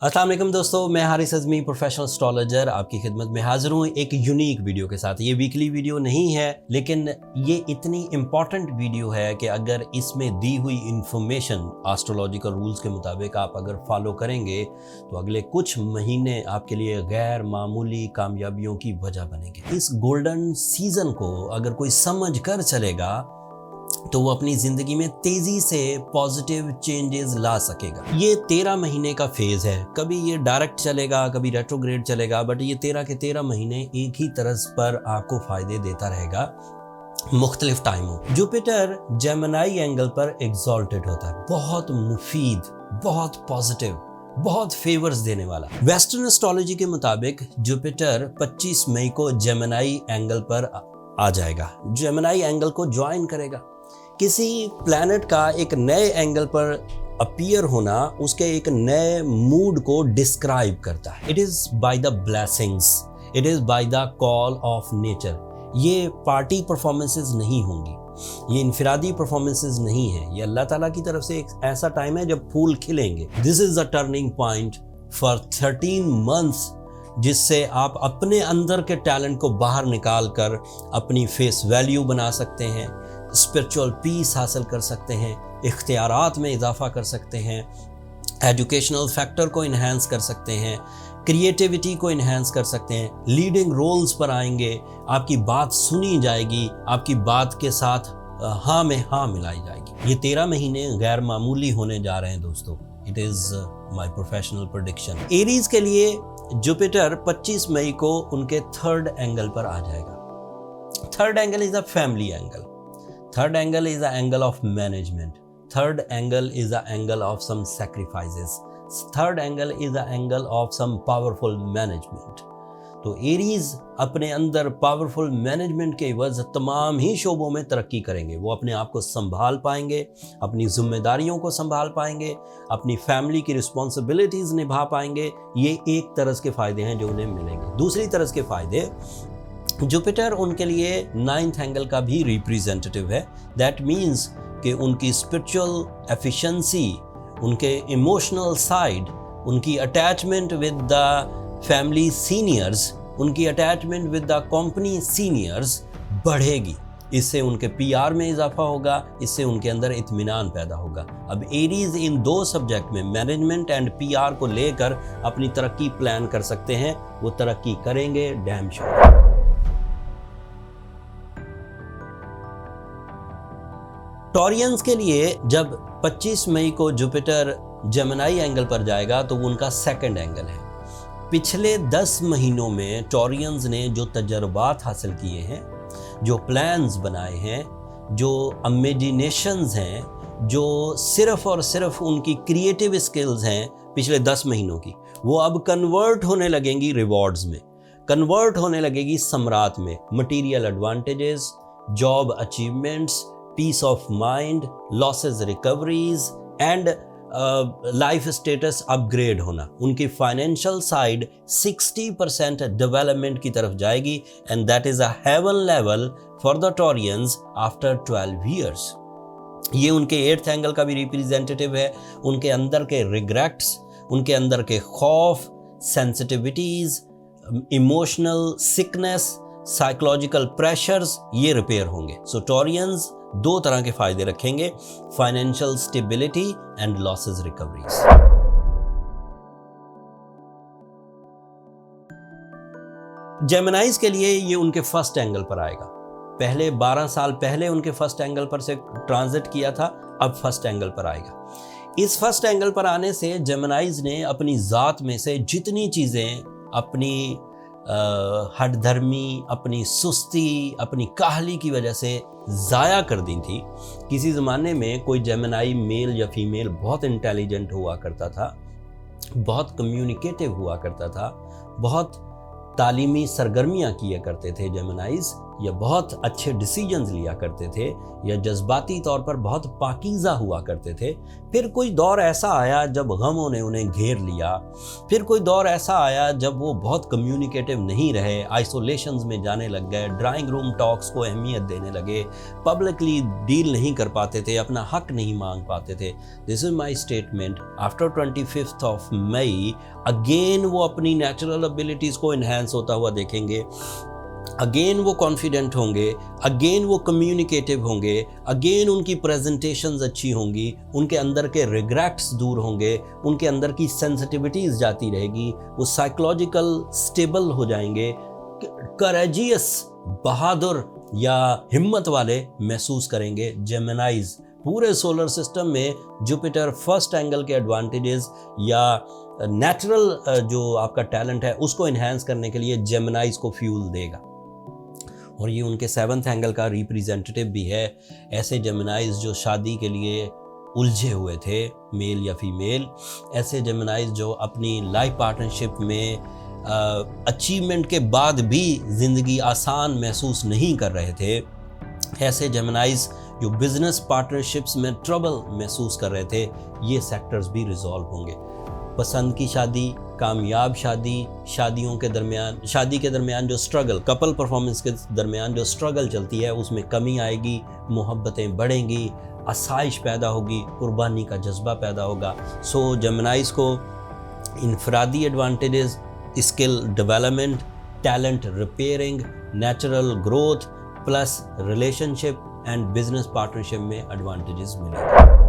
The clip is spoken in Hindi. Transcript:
अस्सलाम वालेकुम दोस्तों, मैं हारिस अज़मी प्रोफेशनल एस्ट्रोलॉजर आपकी खिदमत में हाजिर हूँ एक यूनिक वीडियो के साथ। ये वीकली वीडियो नहीं है, लेकिन ये इतनी इम्पॉर्टेंट वीडियो है कि अगर इसमें दी हुई इंफॉर्मेशन एस्ट्रोलॉजिकल रूल्स के मुताबिक आप अगर फॉलो करेंगे तो अगले कुछ महीने आपके लिए गैर मामूली कामयाबियों की वजह बनेंगे। इस गोल्डन सीजन को अगर कोई समझ कर चलेगा तो वो अपनी ज़िंदगी में तेज़ी से पॉजिटिव चेंजेस ला सकेगा। ये 13 महीने का फेज़ है, कभी ये डायरेक्ट चलेगा, कभी रेट्रोग्रेड चलेगा, बट ये 13 के 13 महीने एक ही तरस पर आपको फ़ायदे देता रहेगा मुख्तलिफ टाइमों। जुपिटर जेमिनी एंगल पर एग्जॉल्टेड होता है, बहुत मुफीद, बहुत पॉजिटिव, बहुत फेवर्स देने वाला। वेस्टर्न एस्ट्रोलॉजी के मुताबिक जुपिटर 25 मई को जेमिनी एंगल पर आ जाएगा, जेमिनी एंगल को ज्वाइन करेगा। किसी प्लैनेट का एक नए एंगल पर अपीयर होना उसके एक नए मूड को डिस्क्राइब करता है। It is by the blessings, it is by the call of nature. ये पार्टी परफॉर्मेंसेस नहीं होंगी, ये इनफिरादी परफॉर्मेंसेस नहीं है, ये अल्लाह ताला की तरफ से एक ऐसा टाइम है जब फूल खिलेंगे। This is the turning point for 13 months, जिससे आप अपने अंदर के टैलेंट को बाहर निकाल कर अपनी फेस वैल्यू बना सकते हैं, स्पिरिचुअल पीस हासिल कर सकते हैं, इख्तियारात में इजाफा कर सकते हैं, एजुकेशनल फैक्टर को इन्हेंस कर सकते हैं, क्रिएटिविटी को इन्हेंस कर सकते हैं, लीडिंग रोल्स पर आएंगे, आपकी बात सुनी जाएगी, आपकी बात के साथ हाँ में हाँ मिलाई जाएगी। ये 13 महीने गैर मामूली होने जा रहे हैं दोस्तों। It is my professional prediction. Aries के लिए जुपिटर 25 मई को उनके थर्ड एंगल पर आ जाएगा। Third angle is a family angle, third angle is the angle of management, third angle is the angle of some sacrifices, third angle is the angle of some powerful management। तो एरीज अपने अंदर पावरफुल मैनेजमेंट के एवज तमाम ही शोबों में तरक्की करेंगे। वो अपने आप को संभाल पाएंगे, अपनी जिम्मेदारियों को संभाल पाएंगे, अपनी फैमिली की रिस्पॉन्सिबिलिटीज़ निभा पाएंगे। ये एक तरह के फ़ायदे हैं जो उन्हें मिलेंगे। दूसरी तरह के फ़ायदे, जुपिटर उनके लिए 9th एंगल का भी रिप्रेजेंटेटिव है। दैट मीन्स कि उनकी स्पिरिचुअल एफिशिएंसी, उनके इमोशनल साइड, उनकी attachment with the family seniors, उनकी attachment with the company seniors बढ़ेगी। इससे उनके पीआर में इजाफा होगा, इससे उनके अंदर इत्मीनान पैदा होगा। अब एरीज इन दो सब्जेक्ट में, मैनेजमेंट एंड पीआर को लेकर अपनी तरक्की प्लान कर सकते हैं। वो तरक्की करेंगे डैम श्योर। टॉरियंस के लिए जब 25 मई को जुपिटर जेमिनी एंगल पर जाएगा तो वो उनका सेकंड एंगल है। पिछले 10 महीनों में टॉरियंस ने जो तजर्बात हासिल किए हैं, जो प्लान्स बनाए हैं, जो इमेजिनेशंस हैं, जो सिर्फ और सिर्फ उनकी क्रिएटिव स्किल्स हैं पिछले 10 महीनों की, वो अब कन्वर्ट होने लगेंगी रिवॉर्ड्स में, कन्वर्ट होने लगेगी समरात में। Material advantages, job achievements, peace of mind, losses recoveries and life status upgrade होना। उनकी फाइनेंशियल साइड 60% डेवलपमेंट की तरफ जाएगी and that is a heaven level for the Taurians after 12 years. ये उनके 8th एंगल का भी रिप्रेजेंटेटिव है। उनके अंदर के रिग्रेट्स, उनके अंदर के खौफ, sensitivities, emotional sickness, psychological pressures, ये रिपेयर होंगे। सो टॉरियंस दो तरह के फायदे रखेंगे, financial stability and losses recoveries. जेमिनाइज के लिए ये उनके फर्स्ट एंगल पर आएगा। पहले 12 साल पहले उनके फर्स्ट एंगल पर से ट्रांजिट किया था, अब फर्स्ट एंगल पर आएगा। इस फर्स्ट एंगल पर आने से जेमिनाइज ने अपनी ज़ात में से जितनी चीज़ें अपनी हठधर्मी, अपनी सुस्ती, अपनी काहली की वजह से ज़ाया कर दी थी। किसी ज़माने में कोई जेमिनी मेल या फीमेल बहुत इंटेलिजेंट हुआ करता था, बहुत कम्युनिकेटिव हुआ करता था, बहुत तालीमी सरगर्मियाँ किया करते थे जेमिनाइज। या बहुत अच्छे डिसीजंस लिया करते थे या जज्बाती तौर पर बहुत पाकीज़ा हुआ करते थे। फिर कोई दौर ऐसा आया जब गमों ने उन्हें घेर लिया। फिर कोई दौर ऐसा आया जब वो बहुत कम्युनिकेटिव नहीं रहे, आइसोलेशंस में जाने लग गए, ड्राइंग रूम टॉक्स को अहमियत देने लगे, पब्लिकली डील नहीं कर पाते थे, अपना हक नहीं मांग पाते थे। This is my statement. After 25th of May again वो अपनी नेचुरल एबिलिटीज़ को इन्हेंस होता हुआ देखेंगे, अगेन वो कॉन्फिडेंट होंगे, अगेन वो कम्युनिकेटिव होंगे, अगेन उनकी प्रेजेंटेशंस अच्छी होंगी, उनके अंदर के रिग्रेट्स दूर होंगे, उनके अंदर की सेंसिटिविटीज़ जाती रहेगी, वो साइकोलॉजिकल स्टेबल हो जाएंगे, करेजियस, बहादुर या हिम्मत वाले महसूस करेंगे। जेमिनाइज पूरे सोलर सिस्टम में जुपिटर फर्स्ट एंगल के एडवांटेजेस या नेचुरल जो आपका टैलेंट है उसको इन्हेंस करने के लिए जेमिनाइज को फ्यूल देगा, और ये उनके 7th एंगल का रिप्रेजेंटेटिव भी है। ऐसे जेमिनाइज जो शादी के लिए उलझे हुए थे, मेल या फीमेल, ऐसे जेमिनाइज जो अपनी लाइफ पार्टनरशिप में अचीवमेंट के बाद भी ज़िंदगी आसान महसूस नहीं कर रहे थे, ऐसे जेमिनाइज जो बिजनेस पार्टनरशिप्स में ट्रबल महसूस कर रहे थे, ये सेक्टर्स भी रिजॉल्व होंगे। पसंद की शादी, कामयाब शादी, शादी के दरमियान जो स्ट्रगल, कपल परफॉर्मेंस के दरमियान जो स्ट्रगल चलती है उसमें कमी आएगी, मोहब्बतें बढ़ेंगी, आसाइश पैदा होगी, कुर्बानी का जज्बा पैदा होगा। सो जेमिनाइज को इनफरादी advantages, skill development, talent repairing, natural growth plus relationship and business partnership में एडवांटेजेस मिलेंगे।